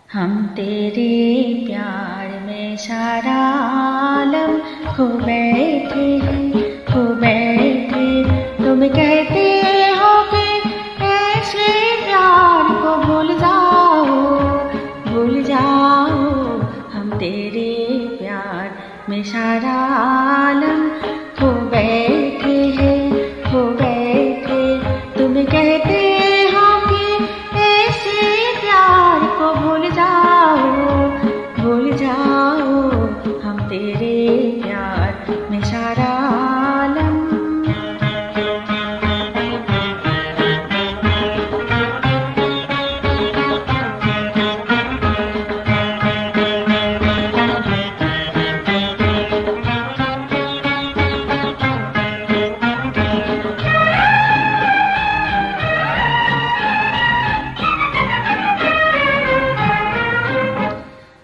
हम तेरे प्यार में सारा आलम खो बैठे हैं, खो बैठे। तुम कहते हो कि ऐसे प्यार को भूल जाओ, भूल जाओ। हम तेरे प्यार में सारा आलम खो बैठे हैं, खो बैठे। तुम कहते हो कि ऐसे प्यार को भूल जाओ, भूल जाओ। हम तेरे प्यार में सारा आलम।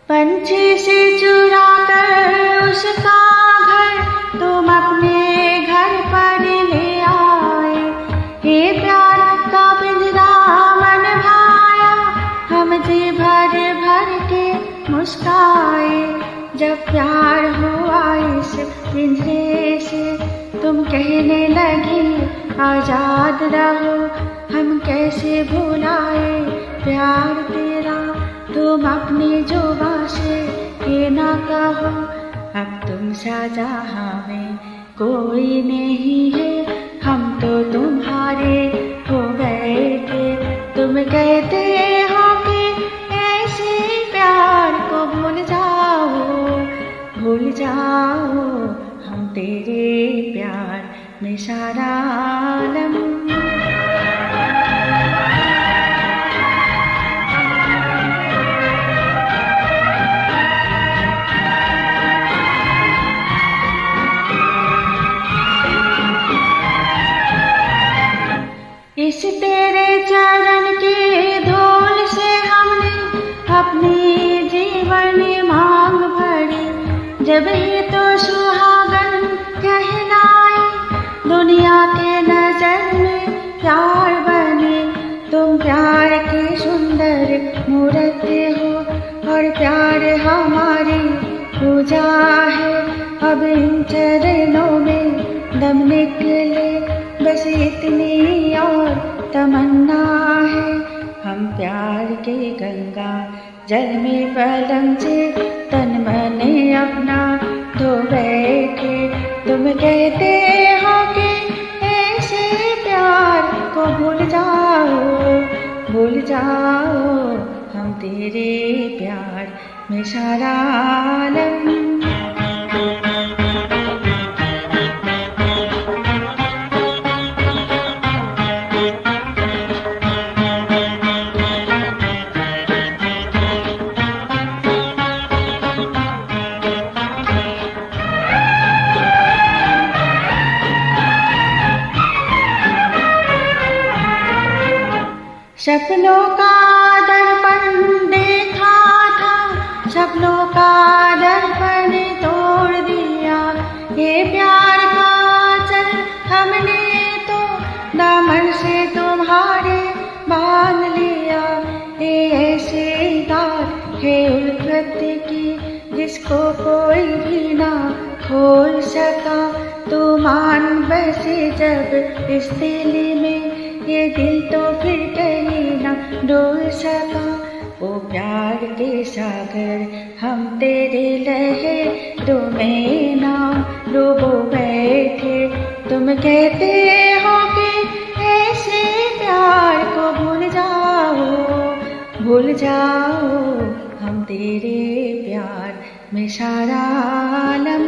पंछी से चुरा कर उसका घर तुम अपने घर पर ले आए। हे प्यार का पिंजरा मन भाया, हम जी भर भर के मुस्काए। जब प्यार हुआ इस पिंजरे से, तुम कहने लगी आजाद रहो। हम कैसे भुलाए प्यार तेरा, तुम अपनी जुबां से ये ना कहो। अब तुम सा जहां में कोई नहीं है, हम तो तुम्हारे हो गए थे। तुम कहते हो कि ऐसे प्यार को भूल जाओ, भूल जाओ। हम तेरे प्यार में सारा आलम। इस तेरे चरण की धूल से हमने अपनी जीवन मांग भरी। जब ही तो सुहागन कहलाए, दुनिया के नजर में प्यार बने। तुम प्यार की सुंदर मूर्त हो, और प्यार हमारी पूजा है। अब इन चरणों में दम निकले, बस इतनी और तमन्ना है। हम प्यार के गंगा जल में पलंग से तन मन अपना धो बैठे। तुम कहते हो कि ऐसे प्यार को भूल जाओ, भूल जाओ। हम तेरे प्यार में सारा आलम। सपनों का दर्पण देखा था, सपनों का दर्पण तोड़ दिया। ये प्यार का चल हमने तो दामन से तुम्हारे बांध लिया। ये ऐसे तार है उल्फत की, जिसको कोई भी ना खोल सका। तो मान बसे जब इस दिल में, ये दिल तो फिर कहीं ना डोल सका। ओ प्यार के सागर हम तेरे लहरों में ना डूबो बैठे। तुम कहते हो कि ऐसे प्यार को भूल जाओ, भूल जाओ। हम तेरे प्यार में सारा आलम।